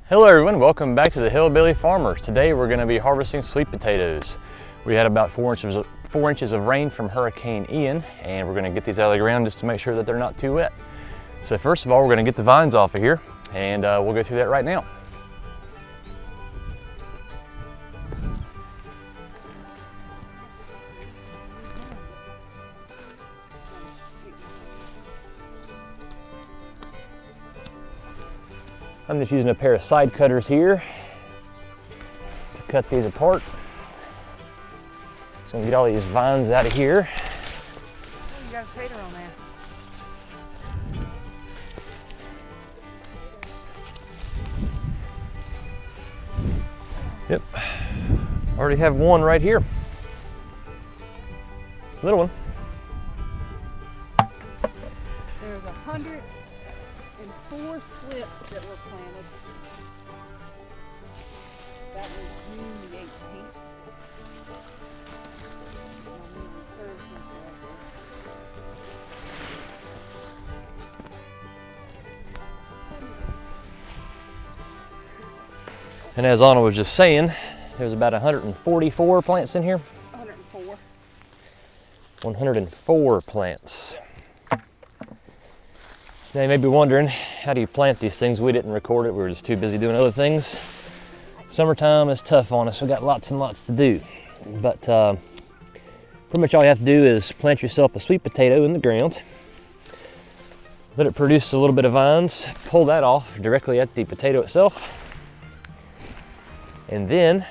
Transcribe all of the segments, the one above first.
Hello everyone, welcome back to the Hillbilly Farmers. Today we're going to be harvesting sweet potatoes. We had about 4 inches of rain from Hurricane Ian, and we're going to get these out of the ground just to make sure that they're not too wet. So first of all, we're going to get the vines off of here, and we'll go through that right now. I'm just using a pair of side cutters here to cut these apart. So I'm gonna get all these vines out of here. Oh, you got a tater on there. Yep, already have one right here. Little one. There's 104 slips that were planted. That was June the 18th. And as Anna was just saying, there's about 144 plants in here. 104. 104 plants. Now you may be wondering, how do you plant these things? We didn't record it, we were just too busy doing other things. Summertime is tough on us, we got lots and lots to do. But pretty much all you have to do is plant yourself a sweet potato in the ground, let it produce a little bit of vines, pull that off directly at the potato itself, and then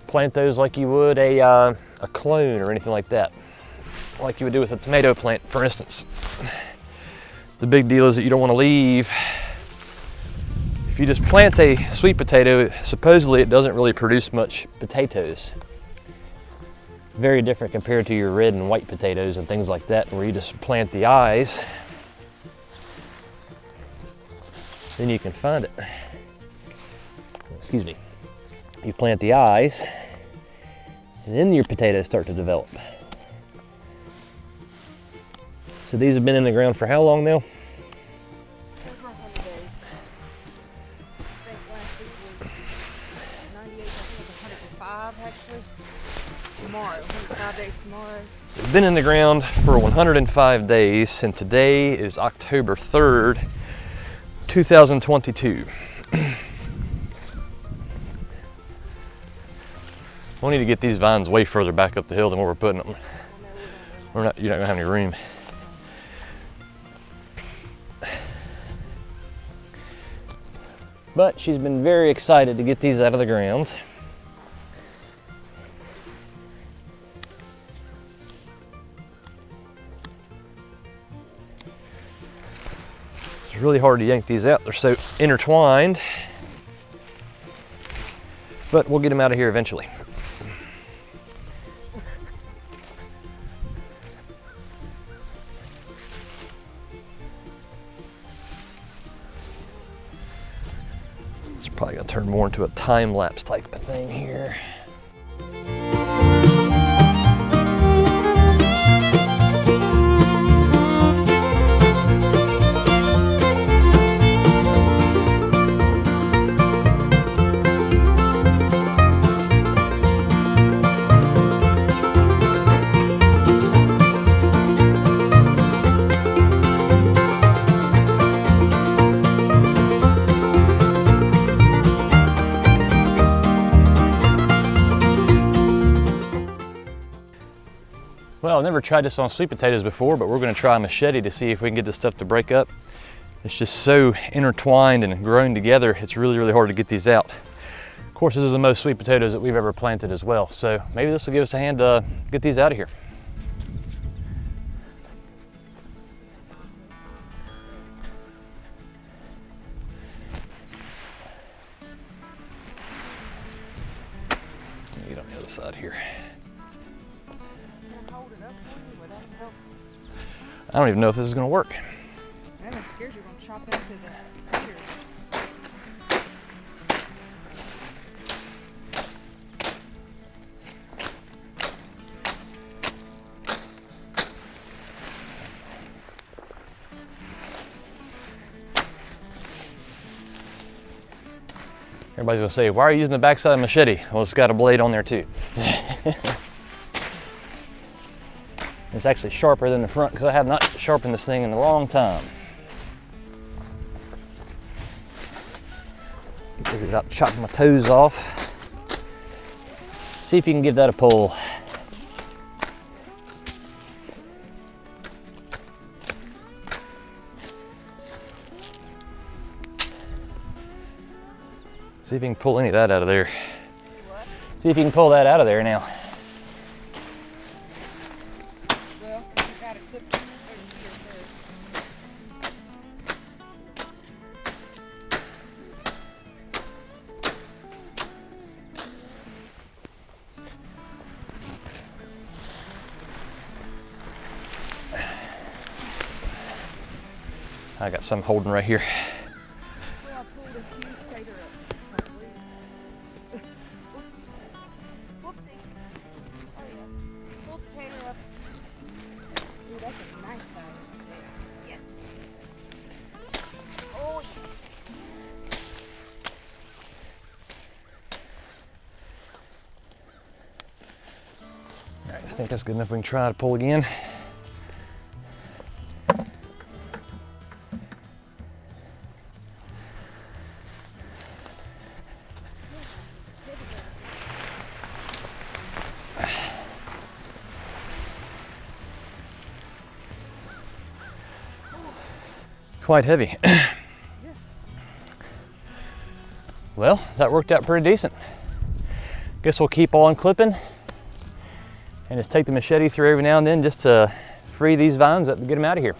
plant those like you would a clone or anything like that, like you would do with a tomato plant, for instance. The big deal is that you don't want to leave. If you just plant a sweet potato, supposedly it doesn't really produce much potatoes. Very different compared to your red and white potatoes and things like that, where you just plant the eyes, then you can find it. Excuse me. You plant the eyes, and then your potatoes start to develop. So these have been in the ground for how long now? Over 100 days. I think last week was 98, I think it was 105 actually. Tomorrow, 105 days tomorrow. So it's been in the ground for 105 days, and today is October 3rd, 2022. We'll need to get these vines way further back up the hill than where we're putting them. You're not gonna have any room. But she's been very excited to get these out of the ground. It's really hard to yank these out. They're so intertwined. But we'll get them out of here eventually. Probably gonna turn more into a time-lapse type of thing here. Well, I've never tried this on sweet potatoes before, but we're going to try a machete to see if we can get this stuff to break up. It's just so intertwined and grown together, it's really, really hard to get these out. Of course, this is the most sweet potatoes that we've ever planted as well, so maybe this will give us a hand to get these out of here. Get on the other side here. I don't even know if this is going to work. I'm scared you're going to chop into the ears. Everybody's gonna say, why are you using the backside of a machete? Well, it's got a blade on there too. It's actually sharper than the front because I have not sharpened this thing in a long time. Without chopping my toes off. See if you can give that a pull. See if you can pull any of that out of there. What? See if you can pull that out of there now. Well, you got a clip over here first. I got some holding right here. Well, I pulled a huge tater up. Whoopsie. Oh yeah. Pulled the tater up. Ooh, that's a nice size potato. Yes. Oh yes. All right, I think that's good enough. We can try to pull again. Quite heavy. Well, that worked out pretty decent. Guess we'll keep on clipping and just take the machete through every now and then just to free these vines up and get them out of here.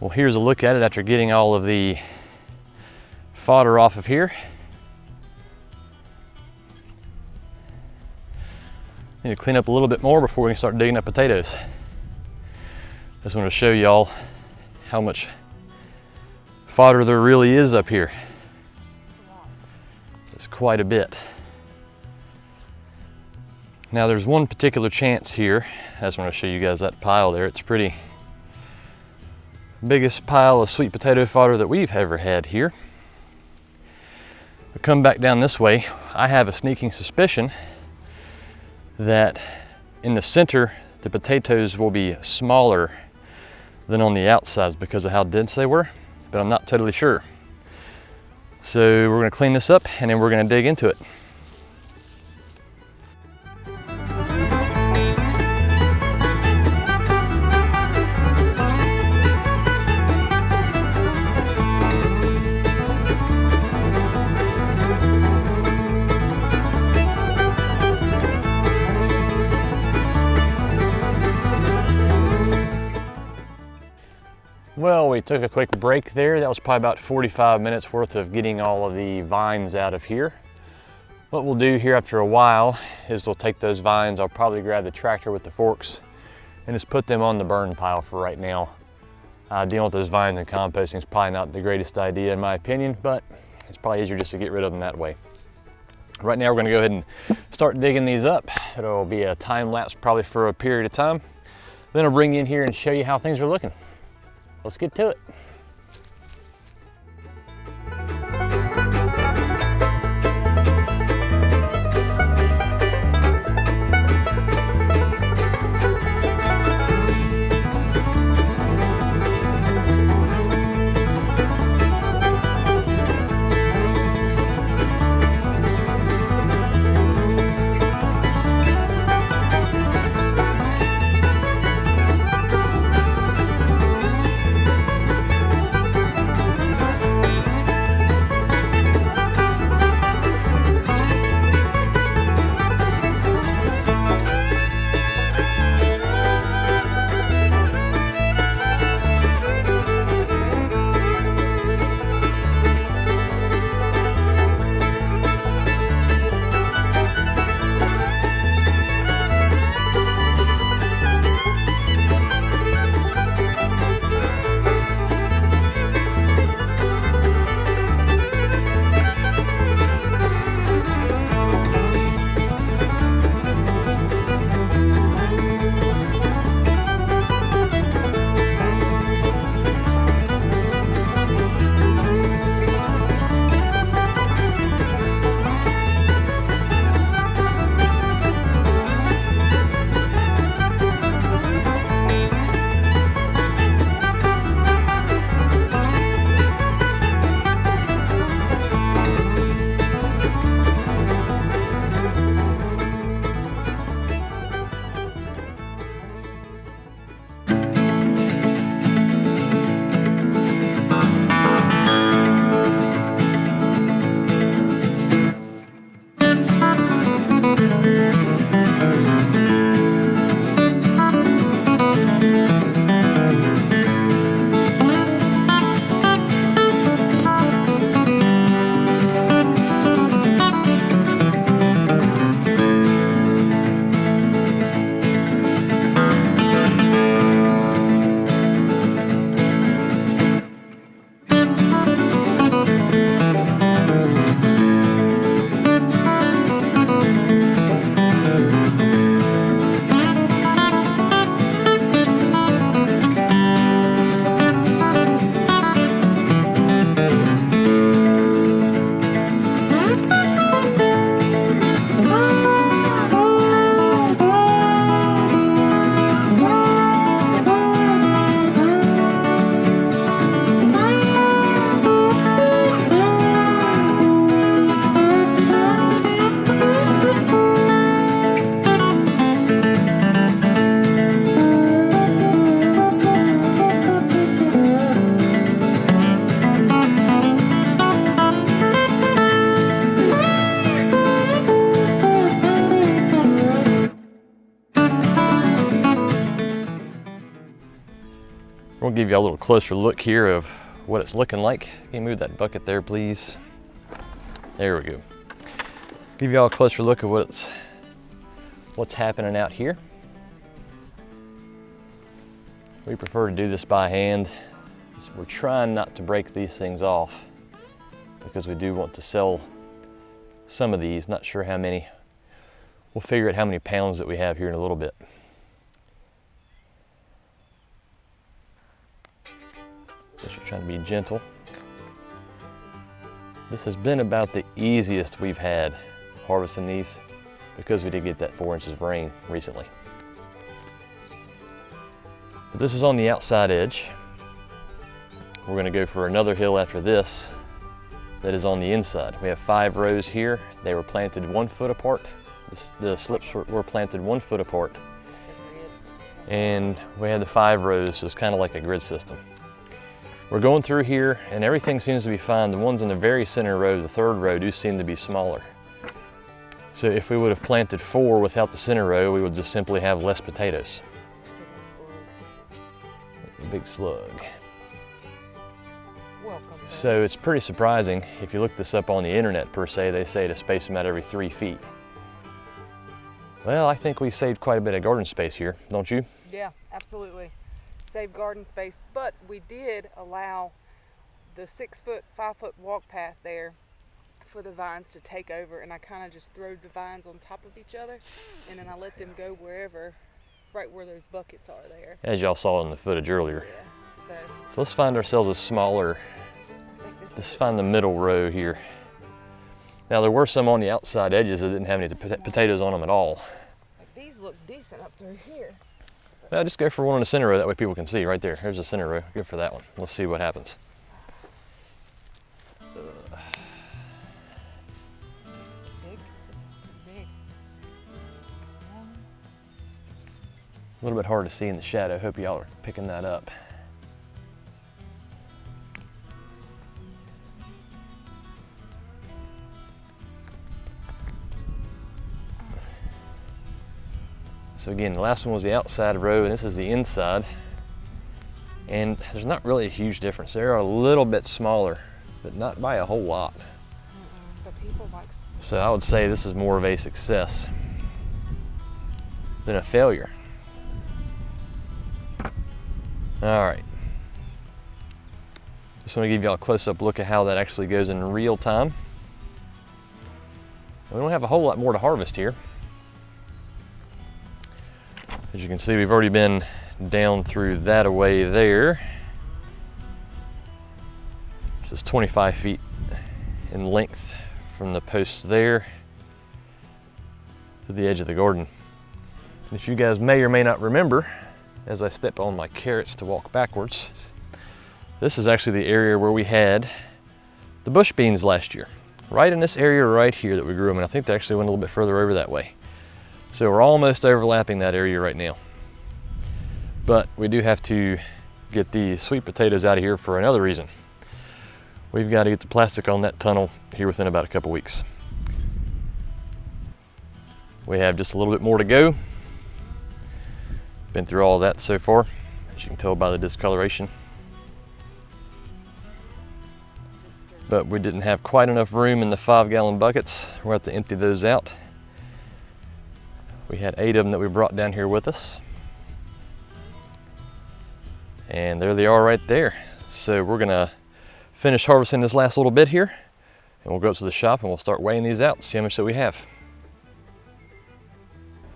Well, here's a look at it after getting all of the fodder off of here. Need to clean up a little bit more before we can start digging up potatoes. Just want to show y'all how much fodder there really is up here. It's quite a bit. Now there's one particular chance here. I just want to show you guys that pile there. It's pretty biggest pile of sweet potato fodder that we've ever had here. We come back down this way. I have a sneaking suspicion that in the center the potatoes will be smaller than on the outsides because of how dense they were, but I'm not totally sure. So we're going to clean this up and then we're going to dig into it. Well, we took a quick break there. That was probably about 45 minutes worth of getting all of the vines out of here. What we'll do here after a while is we'll take those vines, I'll probably grab the tractor with the forks and just put them on the burn pile for right now. Dealing with those vines and composting is probably not the greatest idea in my opinion, but it's probably easier just to get rid of them that way. Right now we're going to go ahead and start digging these up. It'll be a time lapse probably for a period of time. Then I'll bring you in here and show you how things are looking. Let's get to it. We'll give you a little closer look here of what it's looking like. Can you move that bucket there, please? There we go. Give you all a closer look at what's happening out here. We prefer to do this by hand. We're trying not to break these things off because we do want to sell some of these. Not sure how many. We'll figure out how many pounds that we have here in a little bit. Just trying to be gentle. This has been about the easiest we've had harvesting these because we did get that 4 inches of rain recently. But this is on the outside edge. We're going to go for another hill after this that is on the inside. We have 5 rows here. They were planted 1 foot apart. The slips were planted 1 foot apart. And we had the 5 rows, so it's kind of like a grid system. We're going through here and everything seems to be fine. The ones in the very center row, the 3rd row, do seem to be smaller. So if we would have planted 4 without the center row, we would just simply have less potatoes. A big slug. So it's pretty surprising. If you look this up on the internet per se, they say to space them out every 3 feet. Well, I think we saved quite a bit of garden space here, don't you? Yeah, absolutely. Save garden space, but we did allow the 6 foot, 5 foot walk path there for the vines to take over, and I kind of just threw the vines on top of each other, and then I let them go wherever, right where those buckets are there. As y'all saw in the footage earlier. Yeah, so let's find ourselves a smaller, let's find the middle row here. Now there were some on the outside edges that didn't have any potatoes on them at all. Like these look decent up through here. Well, just go for one in the center row, that way people can see right there. Here's the center row, go for that one. Let's see what happens. This is big, this is pretty big. A little bit hard to see in the shadow. Hope y'all are picking that up. So again, the last one was the outside row and this is the inside. And there's not really a huge difference. They're a little bit smaller, but not by a whole lot. But people like... So I would say this is more of a success than a failure. All right. Just want to give y'all a close-up look at how that actually goes in real time. We don't have a whole lot more to harvest here. As you can see, we've already been down through that away there. This is 25 feet in length from the posts there to the edge of the garden. And if you guys may or may not remember, as I step on my carrots to walk backwards, this is actually the area where we had the bush beans last year. Right in this area right here that we grew them, and I think they actually went a little bit further over that way. So we're almost overlapping that area right now. But we do have to get the sweet potatoes out of here for another reason. We've got to get the plastic on that tunnel here within about a couple weeks. We have just a little bit more to go. Been through all that so far, as you can tell by the discoloration. But we didn't have quite enough room in the 5-gallon buckets. We'll have to empty those out. We had 8 of them that we brought down here with us. And there they are right there. So we're gonna finish harvesting this last little bit here, and we'll go up to the shop and we'll start weighing these out and see how much that we have.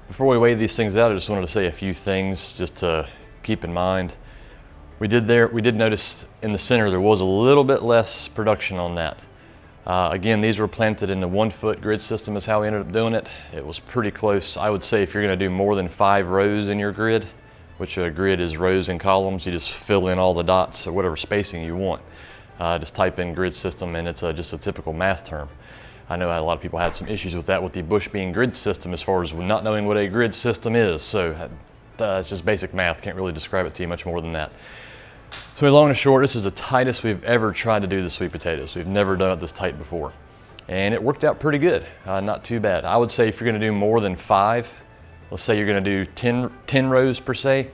Before we weigh these things out, I just wanted to say a few things just to keep in mind. We did notice in the center there was a little bit less production on that. Again, these were planted in the 1 foot grid system is how we ended up doing it. It was pretty close. I would say if you're gonna do more than 5 rows in your grid, which a grid is rows and columns, you just fill in all the dots or whatever spacing you want. Just type in grid system and it's just a typical math term. I know a lot of people had some issues with that with the bush bean grid system as far as not knowing what a grid system is. So it's just basic math, can't really describe it to you much more than that. So long and short, this is the tightest we've ever tried to do the sweet potatoes. We've never done it this tight before. And it worked out pretty good, not too bad. I would say if you're gonna do more than 5, let's say you're gonna do 10 rows per se,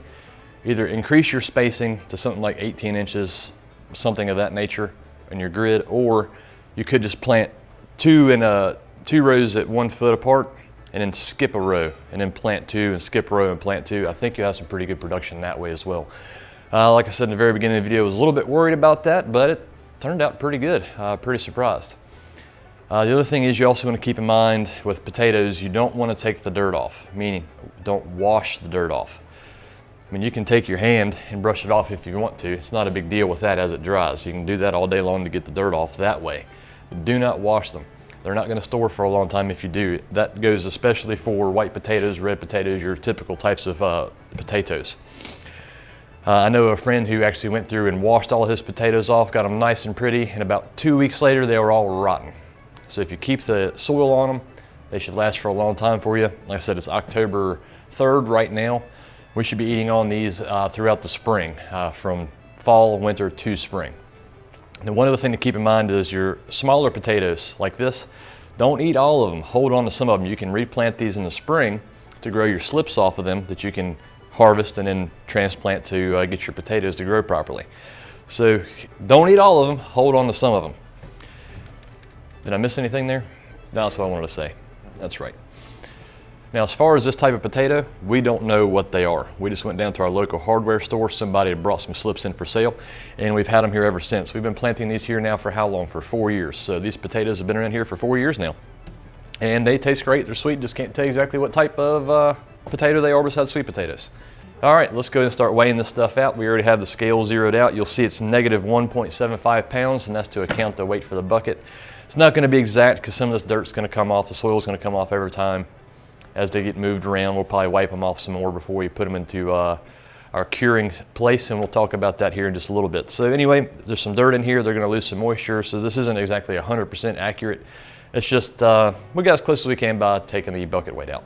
either increase your spacing to something like 18 inches, something of that nature in your grid, or you could just plant two rows at 1 foot apart and then skip a row and then plant two and skip a row and plant two. I think you'll have some pretty good production that way as well. Like I said in the very beginning of the video, I was a little bit worried about that, but it turned out pretty good. Pretty surprised. The other thing is you also want to keep in mind with potatoes, you don't want to take the dirt off, meaning don't wash the dirt off. I mean, you can take your hand and brush it off if you want to. It's not a big deal with that as it dries. You can do that all day long to get the dirt off that way. Do not wash them. They're not going to store for a long time if you do. That goes especially for white potatoes, red potatoes, your typical types of potatoes. I know a friend who actually went through and washed all his potatoes off, got them nice and pretty, and about 2 weeks later they were all rotten. So if you keep the soil on them, they should last for a long time for you. Like I said, it's October 3rd right now. We should be eating on these throughout the spring, from fall, winter to spring. And one other thing to keep in mind is your smaller potatoes like this, don't eat all of them. Hold on to some of them. You can replant these in the spring to grow your slips off of them that you can harvest and then transplant to get your potatoes to grow properly. So don't eat all of them. Hold on to some of them. Did I miss anything there? No, that's what I wanted to say. That's right. Now, as far as this type of potato, we don't know what they are. We just went down to our local hardware store. Somebody had brought some slips in for sale, and we've had them here ever since. We've been planting these here now for how long? For 4 years. So these potatoes have been around here for 4 years now. And they taste great. They're sweet. Just can't tell you exactly what type of potato they are besides sweet potatoes. All right, let's go and start weighing this stuff out. We already have the scale zeroed out. You'll see it's negative 1.75 pounds, and that's to account the weight for the bucket. It's not going to be exact because some of this dirt's going to come off. The soil's going to come off every time. As they get moved around, we'll probably wipe them off some more before we put them into our curing place, and we'll talk about that here in just a little bit. So anyway, there's some dirt in here. They're going to lose some moisture, so this isn't exactly 100% accurate. It's just we got as close as we can by taking the bucket weight out.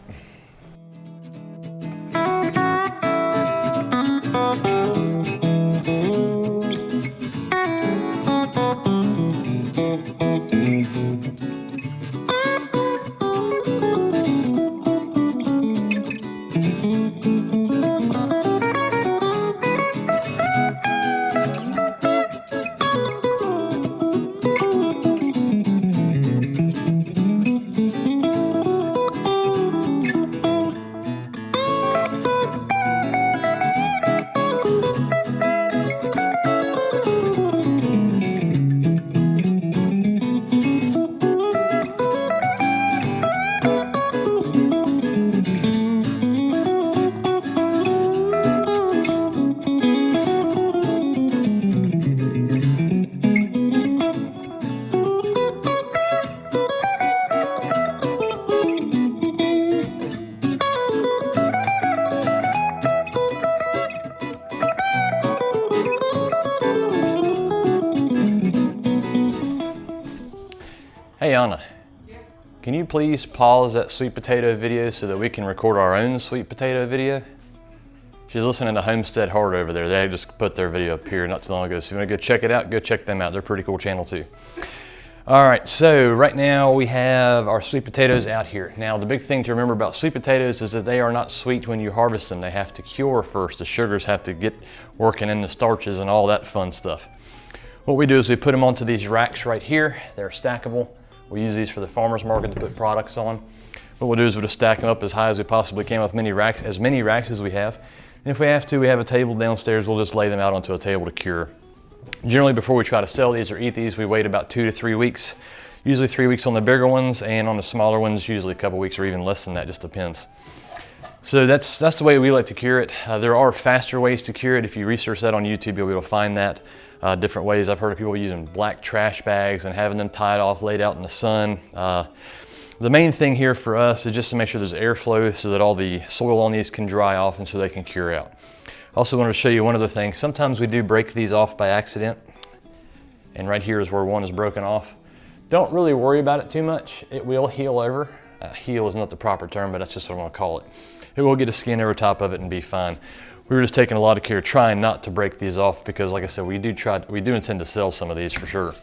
Hey Anna, can you please pause that sweet potato video so that we can record our own sweet potato video? She's listening to Homestead Heart over there. They just put their video up here not too long ago. So if you want to go check it out, go check them out. They're a pretty cool channel too. All right, so right now we have our sweet potatoes out here. Now the big thing to remember about sweet potatoes is that they are not sweet when you harvest them. They have to cure first. The sugars have to get working in the starches and all that fun stuff. What we do is we put them onto these racks right here. They're stackable. We use these for the farmer's market to put products on. What we'll do is we'll just stack them up as high as we possibly can with as many racks as we have. And if we have to, we have a table downstairs. We'll just lay them out onto a table to cure. Generally, before we try to sell these or eat these, we wait about 2 to 3 weeks. Usually 3 weeks on the bigger ones, and on the smaller ones, usually a couple weeks or even less than that, just depends. So that's the way we like to cure it. There are faster ways to cure it. If you research that on YouTube, you'll be able to find that. Different ways. I've heard of people using black trash bags and having them tied off, laid out in the sun. The main thing here for us is just to make sure there's airflow so that all the soil on these can dry off and so they can cure out. I also wanted to show you one other thing. Sometimes we do break these off by accident, and right here is where one is broken off. Don't really worry about it too much. It will heal over. Heal is not the proper term, but that's just what I'm gonna call it. It will get a skin over top of it and be fine. We were just taking a lot of care trying not to break these off because, like I said, we do intend to sell some of these for sure.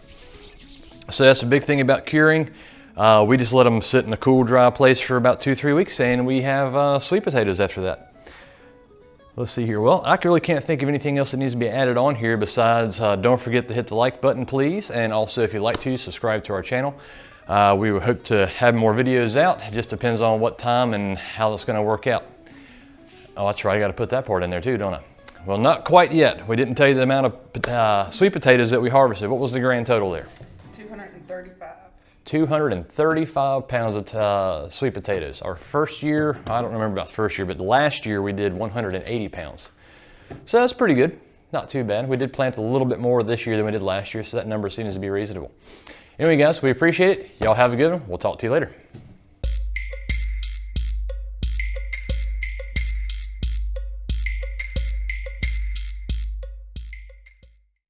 So that's the big thing about curing. We just let them sit in a cool, dry place for about 2 to 3 weeks, and we have sweet potatoes after that. Let's see here. Well, I really can't think of anything else that needs to be added on here besides don't forget to hit the like button, please. And also, if you'd like to, subscribe to our channel. We would hope to have more videos out. It just depends on what time and how that's going to work out. Oh, that's right. I got to put that part in there too, don't I? Well, not quite yet. We didn't tell you the amount of sweet potatoes that we harvested. What was the grand total there? 235. 235 pounds of sweet potatoes. Our first year, I don't remember about the first year, but last year we did 180 pounds. So that's pretty good. Not too bad. We did plant a little bit more this year than we did last year, so that number seems to be reasonable. Anyway, guys, we appreciate it. Y'all have a good one. We'll talk to you later.